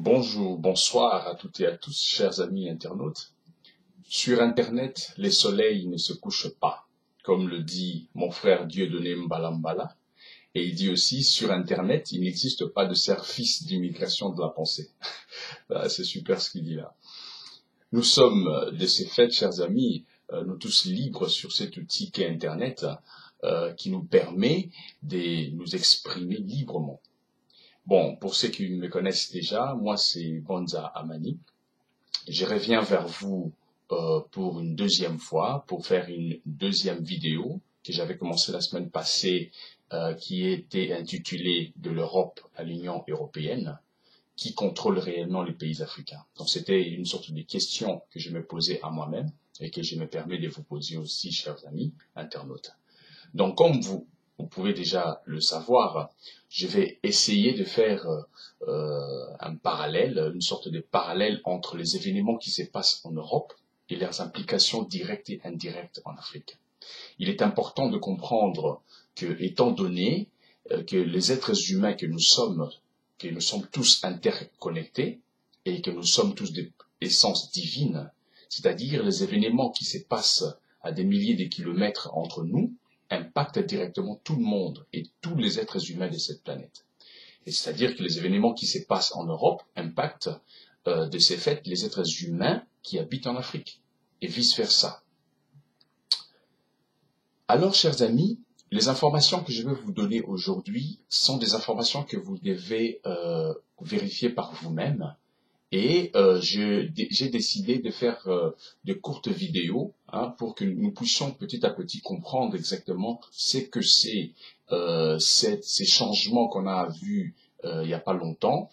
Bonjour, bonsoir à toutes et à tous, chers amis internautes. Sur Internet, les soleils ne se couchent pas, comme le dit mon frère Dieudonné Mbalambala. Et il dit aussi, sur Internet, il n'existe pas de service d'immigration de la pensée. C'est super ce qu'il dit là. Nous sommes, de ces faits, chers amis, nous tous libres sur cet outil qu'est Internet, qui nous permet de nous exprimer librement. Bon, pour ceux qui me connaissent déjà, moi c'est Bonza Amani. Je reviens vers vous pour une deuxième fois, pour faire une deuxième vidéo que j'avais commencé la semaine passée, qui était intitulée « De l'Europe à l'Union européenne ». Qui contrôle réellement les pays africains? Donc c'était une sorte de question que je me posais à moi-même et que je me permets de vous poser aussi, chers amis internautes. Donc comme vous pouvez déjà le savoir, je vais essayer de faire un parallèle, une sorte de parallèle entre les événements qui se passent en Europe et leurs implications directes et indirectes en Afrique. Il est important de comprendre que, étant donné que les êtres humains que nous sommes tous interconnectés et que nous sommes tous des essences divines, c'est-à-dire les événements qui se passent à des milliers de kilomètres entre nous, impactent directement tout le monde et tous les êtres humains de cette planète. Et c'est-à-dire que les événements qui se passent en Europe impactent de ces faits les êtres humains qui habitent en Afrique et vice-versa. Alors, chers amis, les informations que je vais vous donner aujourd'hui sont des informations que vous devez vérifier par vous-même. Et j'ai décidé de faire de courtes vidéos pour que nous puissions petit à petit comprendre exactement ce que c'est ces changements qu'on a vus il n'y a pas longtemps,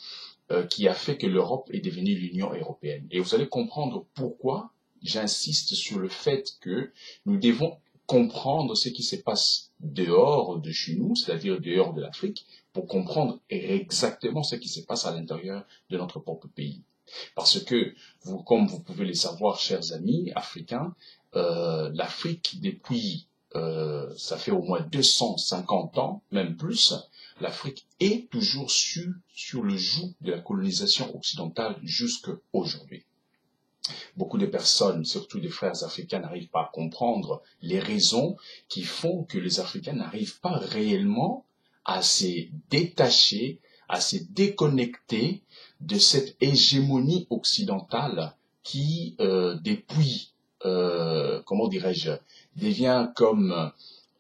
qui a fait que l'Europe est devenue l'Union européenne. Et vous allez comprendre pourquoi j'insiste sur le fait que nous devons comprendre ce qui se passe dehors de chez nous, c'est-à-dire dehors de l'Afrique, pour comprendre exactement ce qui se passe à l'intérieur de notre propre pays. Parce que, comme vous pouvez le savoir, chers amis africains, l'Afrique, depuis, ça fait au moins 250 ans, même plus, l'Afrique est toujours sur le joug de la colonisation occidentale jusqu'à aujourd'hui. Beaucoup de personnes, surtout des frères africains, n'arrivent pas à comprendre les raisons qui font que les Africains n'arrivent pas réellement à se détacher, à se déconnecter de cette hégémonie occidentale qui, depuis, comment dirais-je, devient comme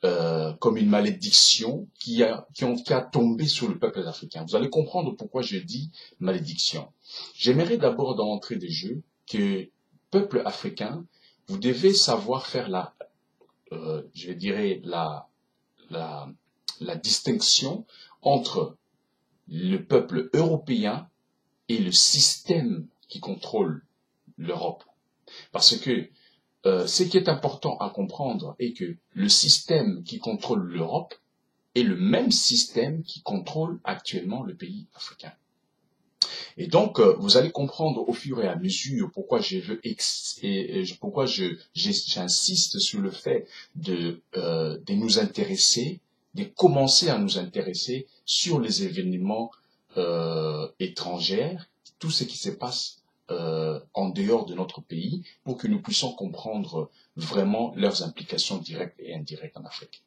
une malédiction qui a tombé sur le peuple africain. Vous allez comprendre pourquoi je dis malédiction. J'aimerais d'abord d'entrée de jeu que peuple africain, vous devez savoir faire je dirais la distinction entre le peuple européen et le système qui contrôle l'Europe. Parce que ce qui est important à comprendre est que le système qui contrôle l'Europe est le même système qui contrôle actuellement le pays africain. Et donc, vous allez comprendre au fur et à mesure pourquoi j'insiste sur le fait de nous intéresser, de commencer à nous intéresser sur les événements étrangers, tout ce qui se passe en dehors de notre pays, pour que nous puissions comprendre vraiment leurs implications directes et indirectes en Afrique.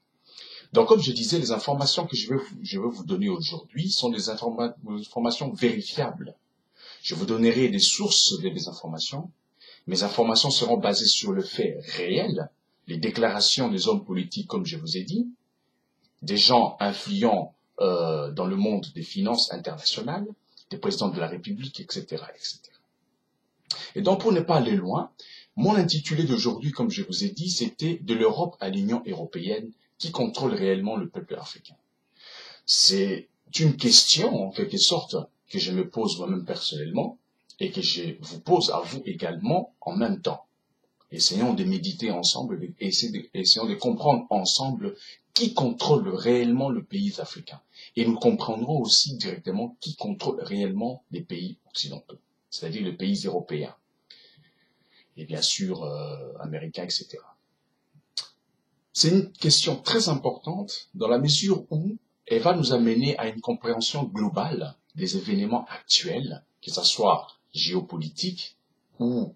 Donc, comme je disais, les informations que je vais vous donner aujourd'hui sont des informations vérifiables. Je vous donnerai des sources de mes informations. Mes informations seront basées sur le fait réel, les déclarations des hommes politiques, comme je vous ai dit, des gens influents dans le monde des finances internationales, des présidents de la République, etc., etc. Et donc, pour ne pas aller loin, mon intitulé d'aujourd'hui, comme je vous ai dit, c'était « De l'Europe à l'Union européenne, qui contrôle réellement le peuple africain ?» C'est une question, en quelque sorte, que je me pose moi-même personnellement et que je vous pose à vous également en même temps. Essayons de méditer ensemble, essayons de comprendre ensemble qui contrôle réellement le pays africain. Et nous comprendrons aussi directement qui contrôle réellement les pays occidentaux, c'est-à-dire les pays européens et bien sûr américains, etc. C'est une question très importante dans la mesure où elle va nous amener à une compréhension globale des événements actuels, que ce soit géopolitiques ou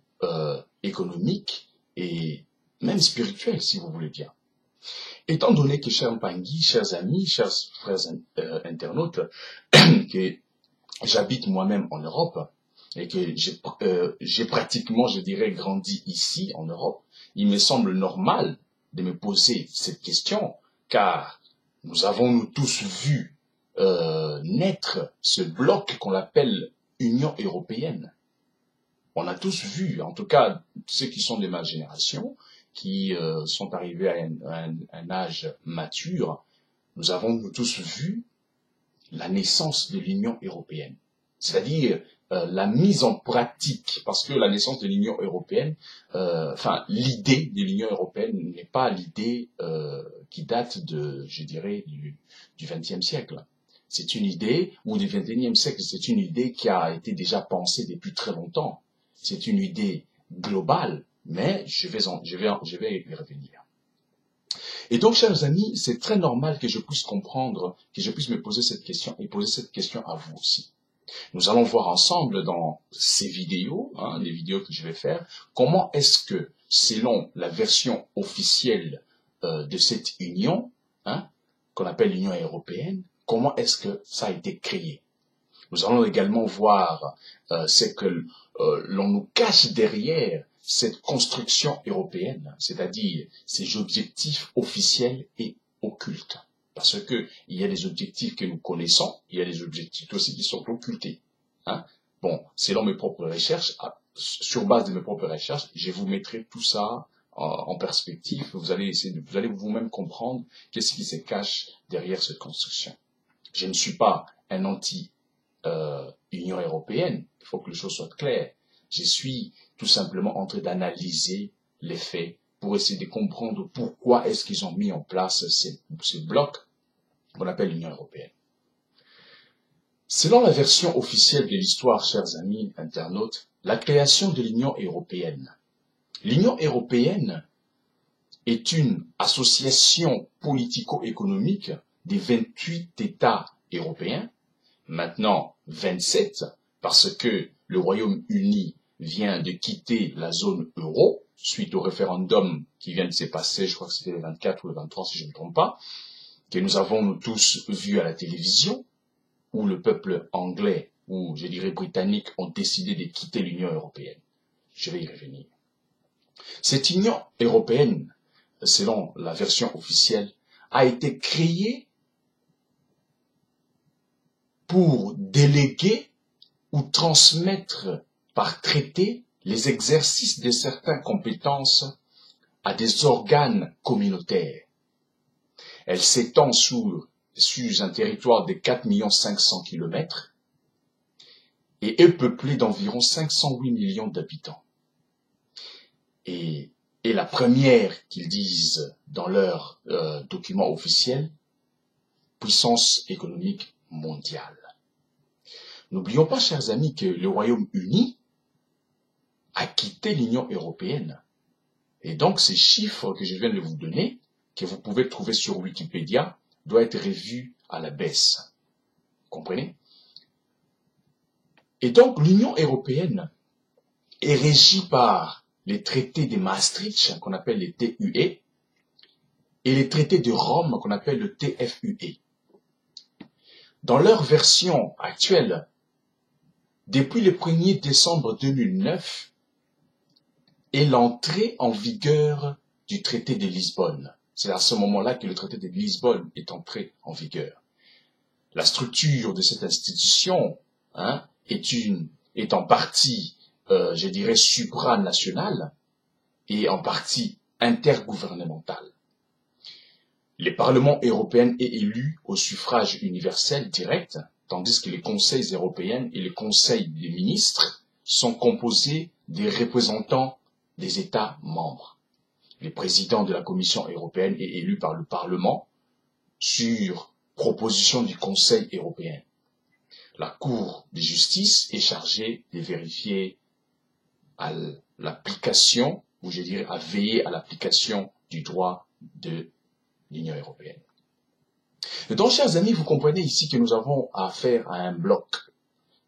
économiques et même spirituels, si vous voulez bien. Étant donné que, chers Mpangui, chers amis, chers frères internautes, que j'habite moi-même en Europe et que j'ai pratiquement, je dirais, grandi ici en Europe, il me semble normal de me poser cette question, car nous avons nous tous vu naître ce bloc qu'on appelle Union européenne. On a tous vu, en tout cas ceux qui sont de ma génération, qui sont arrivés à un âge mature, nous avons nous tous vu la naissance de l'Union européenne. C'est-à-dire la mise en pratique, parce que la naissance de l'Union européenne, l'idée de l'Union européenne n'est pas l'idée qui date de, je dirais, du XXe siècle. C'est une idée, ou du XXIe siècle, c'est une idée qui a été déjà pensée depuis très longtemps. C'est une idée globale, mais je vais y revenir. Et donc, chers amis, c'est très normal que je puisse comprendre, que je puisse me poser cette question et poser cette question à vous aussi. Nous allons voir ensemble dans ces vidéos, les vidéos que je vais faire, comment est-ce que, selon la version officielle de cette union, qu'on appelle l'Union européenne, comment est-ce que ça a été créé. Nous allons également voir ce que l'on nous cache derrière cette construction européenne, c'est-à-dire ces objectifs officiels et occultes. Parce que il y a des objectifs que nous connaissons, il y a des objectifs aussi qui sont occultés. Bon, selon mes propres recherches, sur base de mes propres recherches, je vous mettrai tout ça en perspective. Vous allez vous-même comprendre qu'est-ce qui se cache derrière cette construction. Je ne suis pas un anti-Union européenne, il faut que les choses soient claires. Je suis tout simplement en train d'analyser les faits pour essayer de comprendre pourquoi est-ce qu'ils ont mis en place ces blocs qu'on appelle l'Union européenne. Selon la version officielle de l'histoire, chers amis internautes, la création de l'Union européenne. L'Union européenne est une association politico-économique des 28 États européens, maintenant 27, parce que le Royaume-Uni vient de quitter la zone euro, suite au référendum qui vient de se passer, je crois que c'était le 24 ou le 23 si je ne me trompe pas, que nous avons nous tous vu à la télévision, où le peuple anglais, ou je dirais britannique, ont décidé de quitter l'Union européenne. Je vais y revenir. Cette Union européenne, selon la version officielle, a été créée pour déléguer ou transmettre par traité les exercices de certaines compétences à des organes communautaires. Elle s'étend sur un territoire de 4 500 000 km et est peuplée d'environ 508 millions d'habitants. Et la première qu'ils disent dans leur document officiel, puissance économique mondiale. N'oublions pas, chers amis, que le Royaume-Uni a quitté l'Union européenne. Et donc, ces chiffres que je viens de vous donner, que vous pouvez trouver sur Wikipédia, doivent être revus à la baisse. Comprenez? Et donc, l'Union européenne est régie par les traités de Maastricht, qu'on appelle les TUE, et les traités de Rome, qu'on appelle le TFUE. Dans leur version actuelle, depuis le 1er décembre 2009, est l'entrée en vigueur du traité de Lisbonne. C'est à ce moment-là que le traité de Lisbonne est entré en vigueur. La structure de cette institution est en partie, je dirais, supranationale et en partie intergouvernementale. Le Parlement européen est élu au suffrage universel direct, tandis que les conseils européens et les conseils des ministres sont composés des représentants des États membres. Le président de la Commission européenne est élu par le Parlement sur proposition du Conseil européen. La Cour de justice est chargée de vérifier à l'application, ou je dirais à veiller à l'application du droit de l'Union européenne. Donc, chers amis, vous comprenez ici que nous avons affaire à un bloc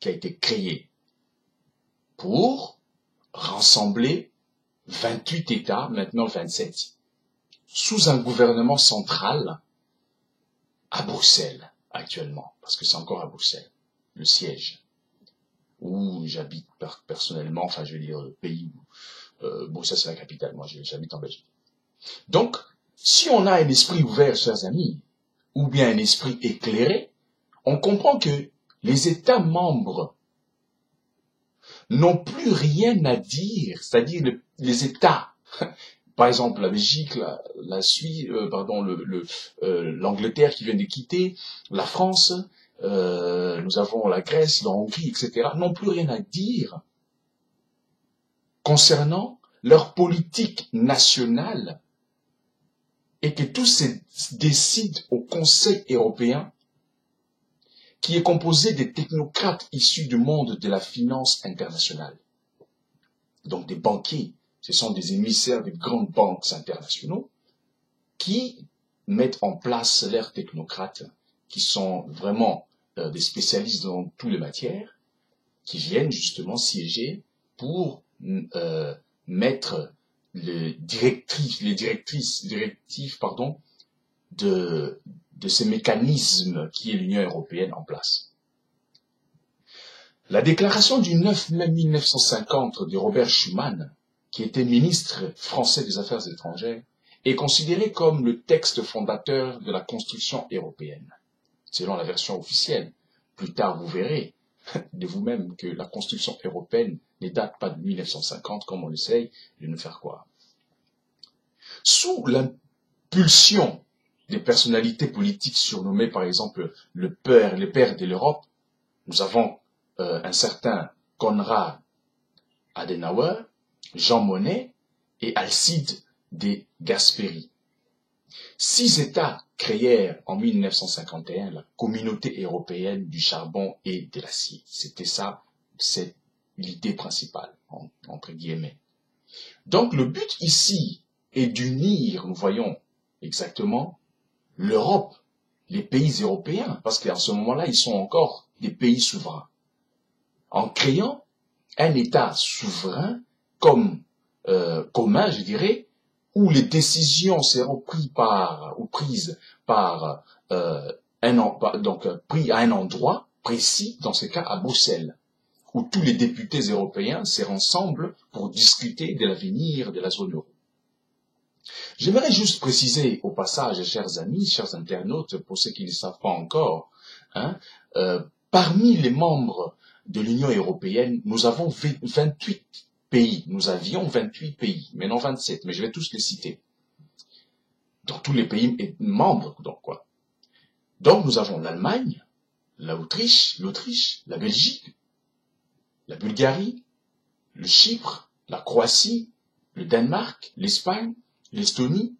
qui a été créé pour rassembler 28 États, maintenant 27, sous un gouvernement central à Bruxelles actuellement, parce que c'est encore à Bruxelles, le siège, où j'habite personnellement, enfin je veux dire le pays où Bruxelles c'est la capitale, moi j'habite en Belgique. Donc, si on a un esprit ouvert, chers amis, ou bien un esprit éclairé, on comprend que les États membres n'ont plus rien à dire, c'est-à-dire les États, par exemple la Belgique, la Suisse, l'Angleterre qui vient de quitter, la France, nous avons la Grèce, la Hongrie, etc., n'ont plus rien à dire concernant leur politique nationale et que tout se décide au Conseil européen qui est composé des technocrates issus du monde de la finance internationale. Donc des banquiers, ce sont des émissaires des grandes banques internationaux qui mettent en place leurs technocrates, qui sont vraiment des spécialistes dans toutes les matières, qui viennent justement siéger pour mettre les directives de ces mécanismes qui est l'Union européenne en place. La déclaration du 9 mai 1950 de Robert Schuman, qui était ministre français des Affaires étrangères, est considérée comme le texte fondateur de la construction européenne, selon la version officielle. Plus tard, vous verrez de vous-même que la construction européenne ne date pas de 1950, comme on essaye de nous faire croire. Sous l'impulsion des personnalités politiques surnommées par exemple le père de l'Europe, nous avons un certain Konrad Adenauer, Jean Monnet et Alcide de Gasperi. 6 États créèrent en 1951 la Communauté européenne du charbon et de l'acier. C'était ça, c'est l'idée principale, entre guillemets. Donc le but ici est d'unir, nous voyons exactement, l'Europe, les pays européens, parce qu'en ce moment-là, ils sont encore des pays souverains, en créant un État souverain commun, je dirais, où les décisions seront prises pris à un endroit précis, dans ce cas à Bruxelles, où tous les députés européens se rassemblent pour discuter de l'avenir de la zone euro. J'aimerais juste préciser au passage, chers amis, chers internautes, pour ceux qui ne le savent pas encore, parmi les membres de l'Union européenne, nous avons 28 pays. Nous avions 28 pays, mais non 27, mais je vais tous les citer. Dans tous les pays membres, donc quoi. Donc nous avons l'Allemagne, l'Autriche, la Belgique, la Bulgarie, le Chypre, la Croatie, le Danemark, l'Espagne, l'Estonie,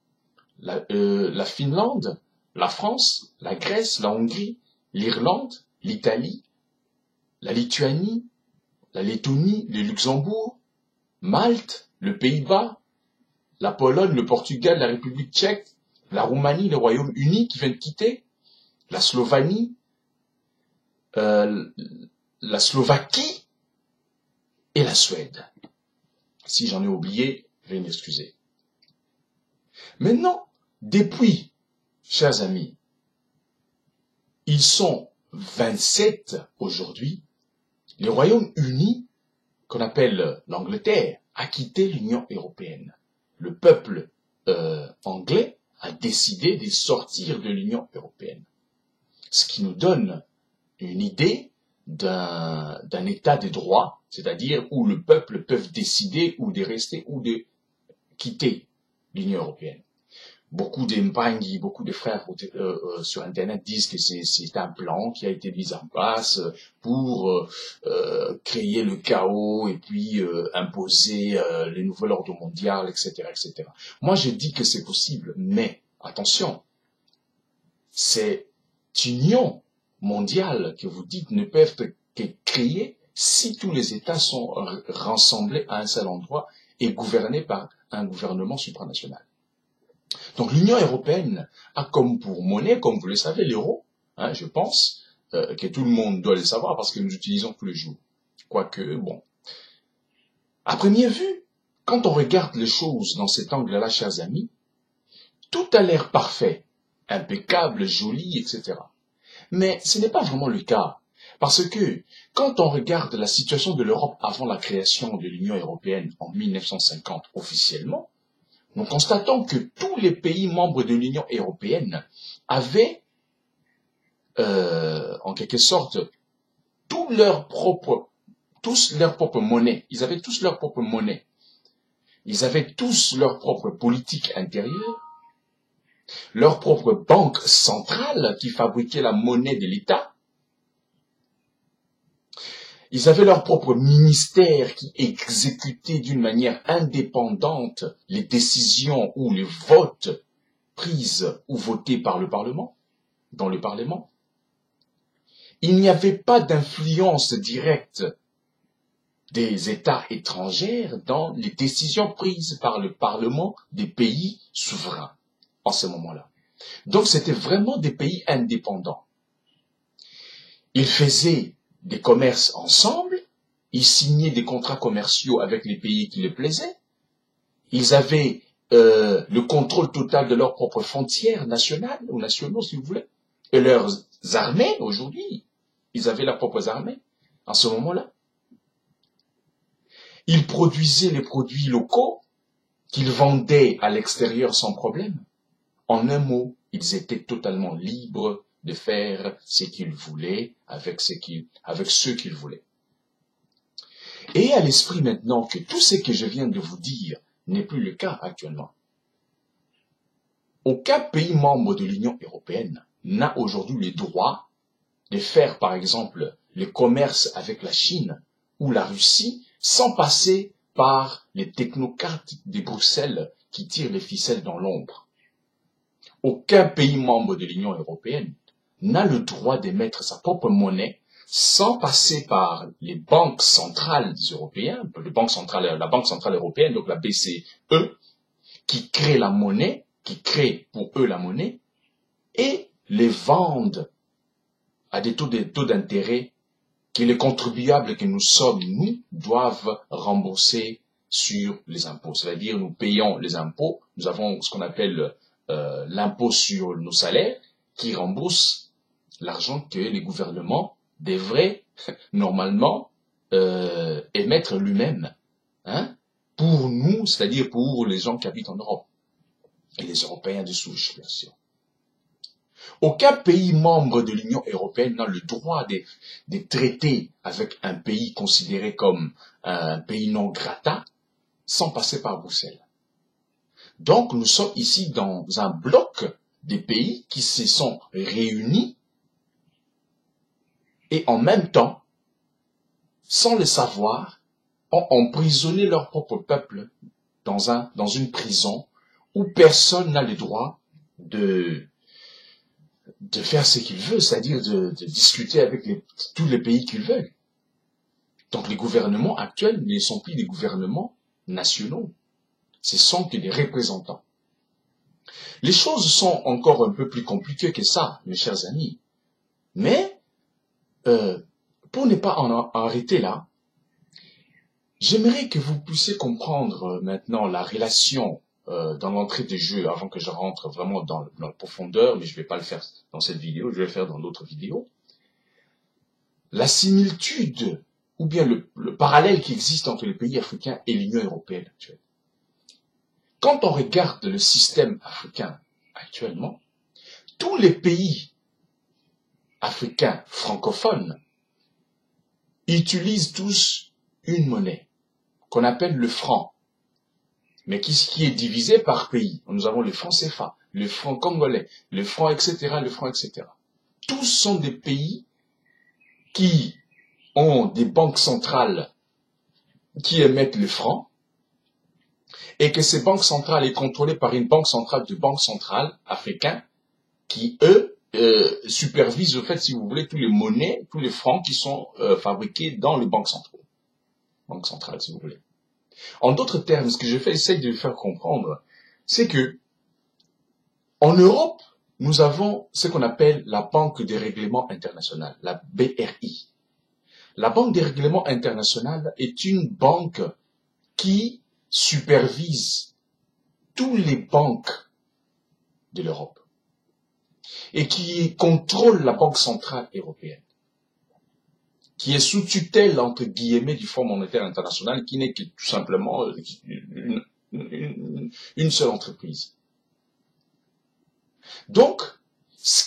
la Finlande, la France, la Grèce, la Hongrie, l'Irlande, l'Italie, la Lituanie, la Lettonie, le Luxembourg, Malte, le Pays-Bas, la Pologne, le Portugal, la République tchèque, la Roumanie, le Royaume-Uni qui vient de quitter, la Slovanie, la Slovaquie et la Suède. Si j'en ai oublié, veuillez m'excuser. Maintenant, depuis, chers amis, ils sont 27 aujourd'hui, le Royaume-Uni, qu'on appelle l'Angleterre, a quitté l'Union européenne. Le peuple anglais a décidé de sortir de l'Union européenne. Ce qui nous donne une idée d'un état de droit, c'est-à-dire où le peuple peut décider ou de rester ou de quitter l'Union européenne. Beaucoup d'Mpangui, beaucoup de frères sur Internet disent que c'est un plan qui a été mis en place pour créer le chaos et puis imposer le nouvel ordre mondial, etc., etc. Moi, je dis que c'est possible, mais attention, cette union mondiale que vous dites ne peut être que créée si tous les États sont rassemblés à un seul endroit et gouvernés par un gouvernement supranational. Donc l'Union européenne a comme pour monnaie, comme vous le savez, l'euro, je pense, que tout le monde doit le savoir parce que nous utilisons tous les jours. Quoique, bon. À première vue, quand on regarde les choses dans cet angle-là, chers amis, tout a l'air parfait, impeccable, joli, etc. Mais ce n'est pas vraiment le cas. Parce que quand on regarde la situation de l'Europe avant la création de l'Union européenne en 1950 officiellement, nous constatons que tous les pays membres de l'Union européenne avaient, en quelque sorte, tous leur propre monnaie. Ils avaient tous leur propre monnaie. Ils avaient tous leur propre politique intérieure, leur propre banque centrale qui fabriquait la monnaie de l'État. Ils avaient leur propre ministère qui exécutait d'une manière indépendante les décisions ou les votes prises ou votés par le Parlement, dans le Parlement. Il n'y avait pas d'influence directe des États étrangers dans les décisions prises par le Parlement des pays souverains en ce moment-là. Donc c'était vraiment des pays indépendants. Ils faisaient des commerces ensemble, ils signaient des contrats commerciaux avec les pays qui les plaisaient, ils avaient le contrôle total de leurs propres frontières nationales ou nationaux si vous voulez, et leurs armées aujourd'hui, ils avaient leurs propres armées en ce moment-là. Ils produisaient les produits locaux qu'ils vendaient à l'extérieur sans problème. En un mot, ils étaient totalement libres de faire ce qu'ils voulaient avec ceux qu'ils voulaient. Et à l'esprit maintenant que tout ce que je viens de vous dire n'est plus le cas actuellement. Aucun pays membre de l'Union européenne n'a aujourd'hui le droit de faire, par exemple, le commerce avec la Chine ou la Russie sans passer par les technocrates de Bruxelles qui tirent les ficelles dans l'ombre. Aucun pays membre de l'Union européenne n'a le droit d'émettre sa propre monnaie sans passer par les banques centrales européennes, la Banque centrale européenne, donc la BCE, qui crée la monnaie, qui crée pour eux la monnaie, et les vendent à des taux d'intérêt que les contribuables que nous sommes, nous, doivent rembourser sur les impôts. C'est-à-dire, nous payons les impôts, nous avons ce qu'on appelle l'impôt sur nos salaires, qui rembourse l'argent que les gouvernements devraient normalement émettre lui-même, pour nous, c'est-à-dire pour les gens qui habitent en Europe, et les Européens de souche, bien sûr. Aucun pays membre de l'Union européenne n'a le droit de traiter avec un pays considéré comme un pays non grata sans passer par Bruxelles. Donc, nous sommes ici dans un bloc des pays qui se sont réunis et en même temps, sans le savoir, ont emprisonné leur propre peuple dans une prison où personne n'a le droit de faire ce qu'il veut, c'est-à-dire de discuter avec tous les pays qu'ils veulent. Donc les gouvernements actuels ne sont plus des gouvernements nationaux, ce sont que des représentants. Les choses sont encore un peu plus compliquées que ça, mes chers amis. Mais, pour ne pas en arrêter là, j'aimerais que vous puissiez comprendre maintenant la relation dans l'entrée de jeu, avant que je rentre vraiment dans la profondeur, mais je ne vais pas le faire dans cette vidéo, je vais le faire dans d'autres vidéos. La similitude, ou bien le parallèle qui existe entre les pays africains et l'Union européenne actuelle. Quand on regarde le système africain actuellement, tous les pays africains francophones utilisent tous une monnaie qu'on appelle le franc, mais qui est divisé par pays. Nous avons le franc CFA, le franc congolais, le franc, etc., le franc, etc. Tous sont des pays qui ont des banques centrales qui émettent le franc, et que ces banques centrales est contrôlées par une banque centrale de banques centrales africaines qui, eux, supervisent, au fait, si vous voulez, tous les monnaies, tous les francs qui sont fabriqués dans les banques centrales. Banques centrales, si vous voulez. En d'autres termes, ce que essaye de faire comprendre, c'est que, en Europe, nous avons ce qu'on appelle la Banque des règlements internationaux, la BRI. La Banque des règlements internationaux est une banque qui supervise toutes les banques de l'Europe et qui contrôle la Banque centrale européenne, qui est sous tutelle, entre guillemets, du Fonds monétaire international, qui n'est que tout simplement une seule entreprise. Donc,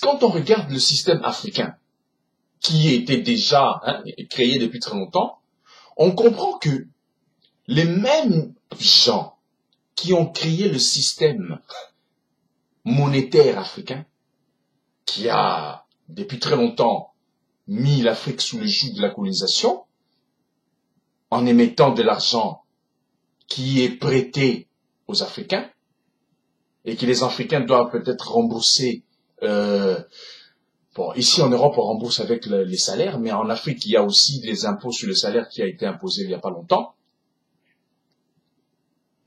quand on regarde le système africain, qui était déjà créé depuis très longtemps, on comprend que les mêmes gens qui ont créé le système monétaire africain, qui a depuis très longtemps mis l'Afrique sous le joug de la colonisation, en émettant de l'argent qui est prêté aux Africains, et que les Africains doivent peut-être rembourser. Bon, ici en Europe, on rembourse avec les salaires, mais en Afrique, il y a aussi des impôts sur le salaire qui a été imposé il n'y a pas longtemps.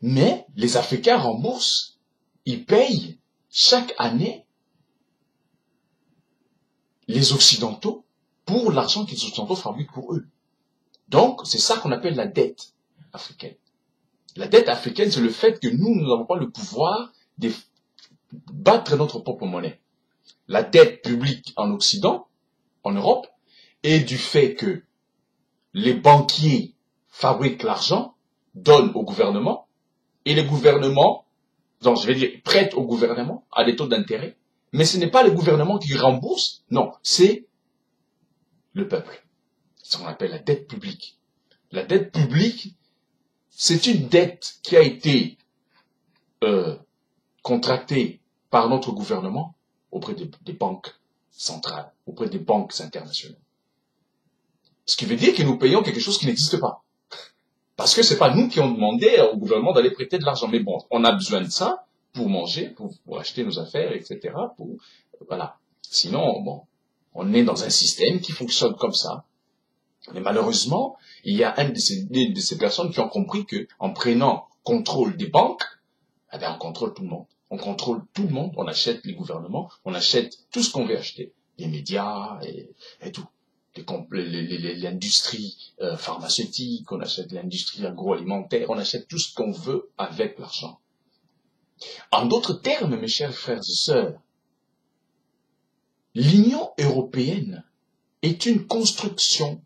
Mais les Africains remboursent, ils payent chaque année les Occidentaux pour l'argent que les Occidentaux fabriquent pour eux. Donc, c'est ça qu'on appelle la dette africaine. La dette africaine, c'est le fait que nous n'avons pas le pouvoir de battre notre propre monnaie. La dette publique en Occident, en Europe, est du fait que les banquiers fabriquent l'argent, donnent au gouvernement, et les gouvernements, donc je vais dire, prêtent au gouvernement à des taux d'intérêt, mais ce n'est pas le gouvernement qui rembourse, non, c'est le peuple. C'est ce qu'on appelle la dette publique. La dette publique, c'est une dette qui a été contractée par notre gouvernement auprès des banques centrales, auprès des banques internationales. Ce qui veut dire que nous payons quelque chose qui n'existe pas. Parce que c'est pas nous qui avons demandé au gouvernement d'aller prêter de l'argent. Mais bon, on a besoin de ça pour manger, pour acheter nos affaires, etc. Voilà. Sinon, bon, on est dans un système qui fonctionne comme ça. Mais malheureusement, il y a une de ces personnes qui ont compris que en prenant contrôle des banques, eh bien, on contrôle tout le monde. On contrôle tout le monde, on achète les gouvernements, on achète tout ce qu'on veut acheter. Les médias et tout. L'industrie pharmaceutique, on achète l'industrie agroalimentaire, on achète tout ce qu'on veut avec l'argent. En d'autres termes, mes chers frères et sœurs, l'Union européenne est une construction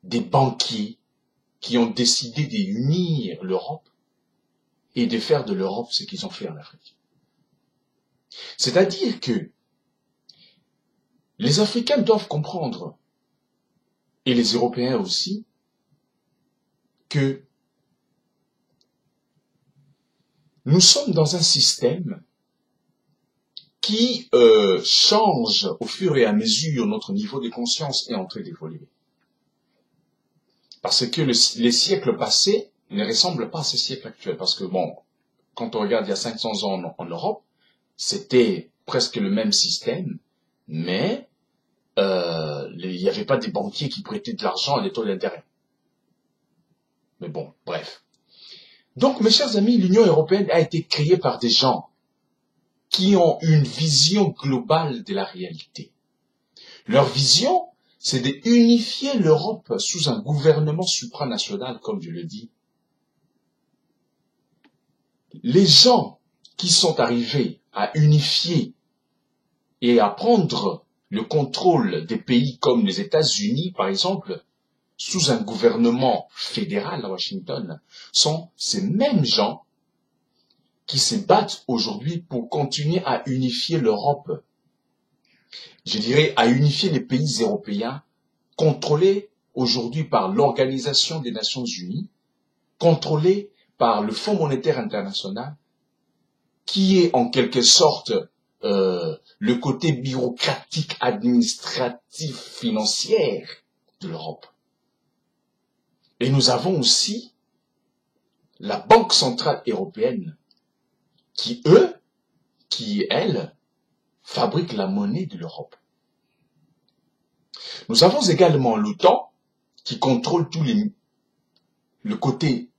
des banquiers qui ont décidé d'unir l'Europe et de faire de l'Europe ce qu'ils ont fait en Afrique. C'est-à-dire que les Africains doivent comprendre, et les Européens aussi, que nous sommes dans un système qui change au fur et à mesure notre niveau de conscience est en train d'évoluer. Parce que les siècles passés ne ressemblent pas à ces siècles actuels. Parce que bon, quand on regarde il y a 500 ans en Europe, c'était presque le même système, mais il n'y avait pas des banquiers qui prêtaient de l'argent à des taux d'intérêt. Mais bon, bref. Donc, mes chers amis, l'Union européenne a été créée par des gens qui ont une vision globale de la réalité. Leur vision, c'est d'unifier l'Europe sous un gouvernement supranational, comme je le dis. Les gens qui sont arrivés à unifier et à prendre le contrôle des pays comme les États-Unis, par exemple, sous un gouvernement fédéral à Washington, sont ces mêmes gens qui se battent aujourd'hui pour continuer à unifier l'Europe. Je dirais à unifier les pays européens, contrôlés aujourd'hui par l'Organisation des Nations Unies, contrôlés par le Fonds monétaire international, qui est en quelque sorte le côté bureaucratique, administratif, financier de l'Europe. Et nous avons aussi la Banque centrale européenne, qui elle, fabrique la monnaie de l'Europe. Nous avons également l'OTAN, qui contrôle le côté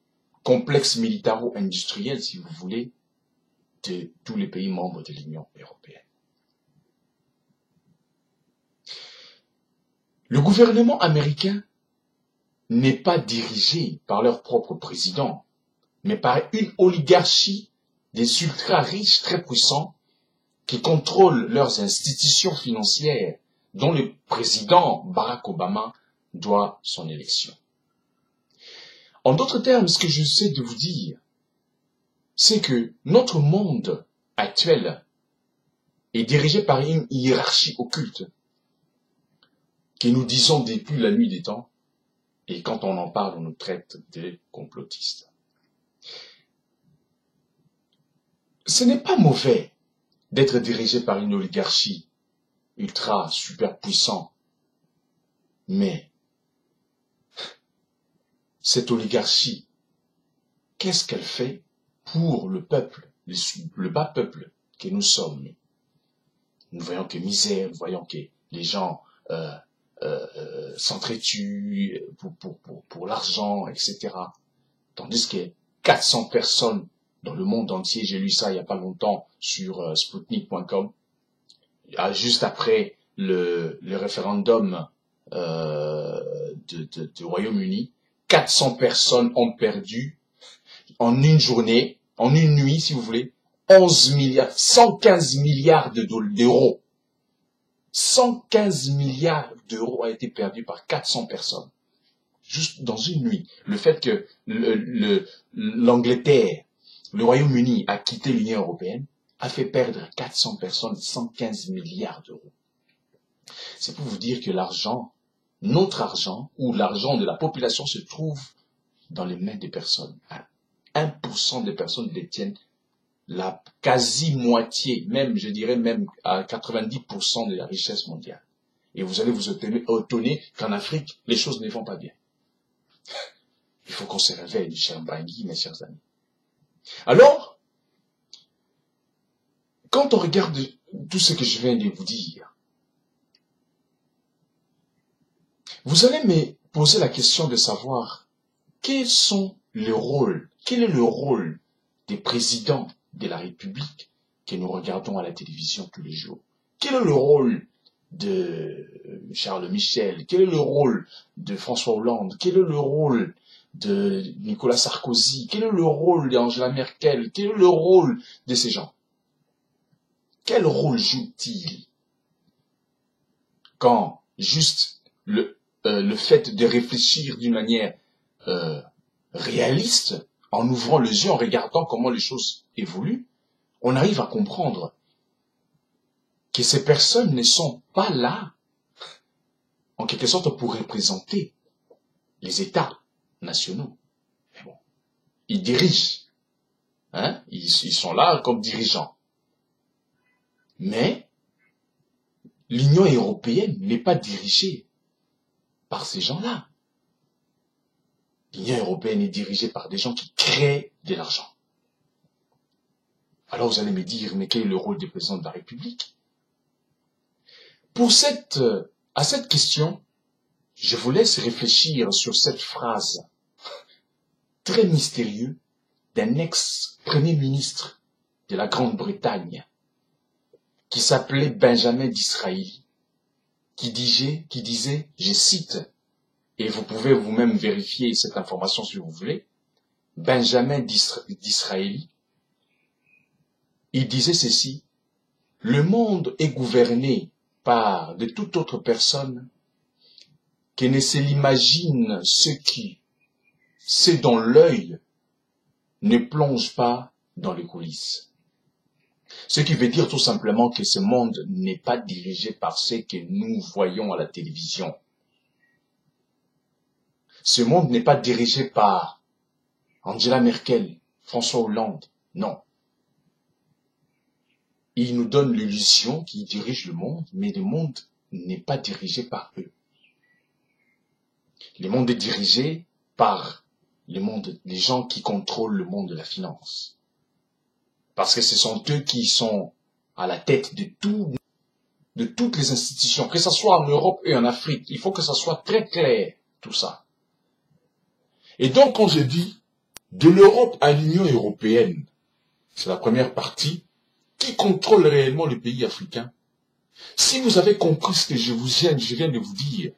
complexe militaro-industriel, si vous voulez, de tous les pays membres de l'Union européenne. Le gouvernement américain n'est pas dirigé par leur propre président, mais par une oligarchie des ultra-riches très puissants qui contrôlent leurs institutions financières, dont le président Barack Obama doit son élection. En d'autres termes, ce que j'essaie de vous dire, c'est que notre monde actuel est dirigé par une hiérarchie occulte que nous disons depuis la nuit des temps, et quand on en parle, on nous traite de complotistes. Ce n'est pas mauvais d'être dirigé par une oligarchie ultra, super puissante, mais cette oligarchie, qu'est-ce qu'elle fait pour le peuple, le bas peuple que nous sommes? Nous voyons que misère, nous voyons que les gens s'entretuent pour l'argent, etc. Tandis que 400 personnes dans le monde entier, j'ai lu ça il n'y a pas longtemps sur Sputnik.com, juste après le référendum du Royaume-Uni, 400 personnes ont perdu en une journée, en une nuit si vous voulez, 115 milliards d'euros. 115 milliards d'euros a été perdu par 400 personnes. Juste dans une nuit. Le fait que l'Angleterre, le Royaume-Uni a quitté l'Union européenne, a fait perdre 400 personnes 115 milliards d'euros. C'est pour vous dire que l'argent, notre argent, ou l'argent de la population se trouve dans les mains des personnes. 1% des personnes détiennent la quasi-moitié, même, je dirais même à 90% de la richesse mondiale. Et vous allez vous étonner qu'en Afrique, les choses ne vont pas bien. Il faut qu'on se réveille, cher Bangui, mes chers amis. Alors, quand on regarde tout ce que je viens de vous dire, vous allez me poser la question de savoir quel est le rôle des présidents de la République que nous regardons à la télévision tous les jours. Quel est le rôle de Charles Michel? Quel est le rôle de François Hollande? Quel est le rôle de Nicolas Sarkozy? Quel est le rôle d'Angela Merkel? Quel est le rôle de ces gens? Quel rôle jouent-ils quand juste le fait de réfléchir d'une manière réaliste, en ouvrant les yeux, en regardant comment les choses évoluent, on arrive à comprendre que ces personnes ne sont pas là, en quelque sorte, pour représenter les États nationaux. Mais bon, ils dirigent, hein, ils sont là comme dirigeants. Mais l'Union européenne n'est pas dirigée par ces gens-là. L'Union européenne est dirigée par des gens qui créent de l'argent. Alors vous allez me dire, mais quel est le rôle des présidents de la République? À cette question, je vous laisse réfléchir sur cette phrase très mystérieuse d'un ex-premier ministre de la Grande-Bretagne qui s'appelait Benjamin Disraeli, qui disait, je cite, et vous pouvez vous-même vérifier cette information si vous voulez, Benjamin Disraeli, il disait ceci: le monde est gouverné par de toute autre personne qui ne se l'imagine ce dont l'œil ne plonge pas dans les coulisses. Ce qui veut dire tout simplement que ce monde n'est pas dirigé par ce que nous voyons à la télévision. Ce monde n'est pas dirigé par Angela Merkel, François Hollande, non. Ils nous donnent l'illusion qu'ils dirigent le monde, mais le monde n'est pas dirigé par eux. Le monde est dirigé par les gens qui contrôlent le monde de la finance. Parce que ce sont eux qui sont à la tête de toutes les institutions, que ce soit en Europe et en Afrique. Il faut que ça soit très clair, tout ça. Et donc, quand je dis de l'Europe à l'Union européenne, c'est la première partie, qui contrôle réellement les pays africains? Si vous avez compris ce que je viens de vous dire,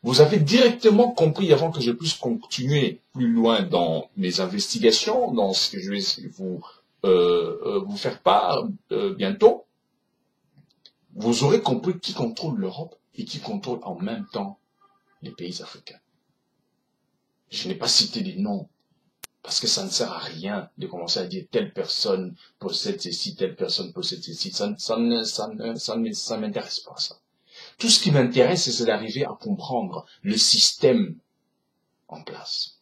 Vous avez directement compris, avant que je puisse continuer plus loin dans mes investigations, dans ce que je vais vous faire part bientôt, vous aurez compris qui contrôle l'Europe et qui contrôle en même temps les pays africains. Je n'ai pas cité des noms, parce que ça ne sert à rien de commencer à dire telle personne possède ceci, telle personne possède ceci. Ça ne m'intéresse pas, ça. Tout ce qui m'intéresse, c'est d'arriver à comprendre le système en place.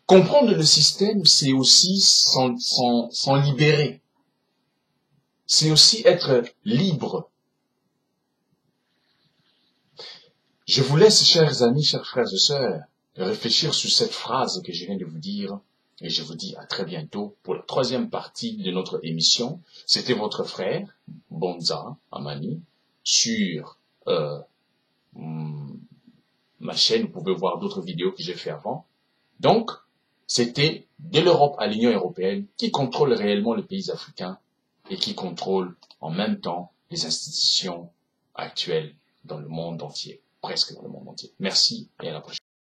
Comprendre le système, c'est aussi s'en libérer. C'est aussi être libre. Je vous laisse, chers amis, chers frères et sœurs, réfléchir sur cette phrase que je viens de vous dire. Et je vous dis à très bientôt pour la troisième partie de notre émission. C'était votre frère, Bonza Amani, sur ma chaîne. Vous pouvez voir d'autres vidéos que j'ai fait avant. Donc, c'était de l'Europe à l'Union européenne qui contrôle réellement les pays africains et qui contrôle en même temps les institutions actuelles dans le monde entier, presque dans le monde entier. Merci et à la prochaine.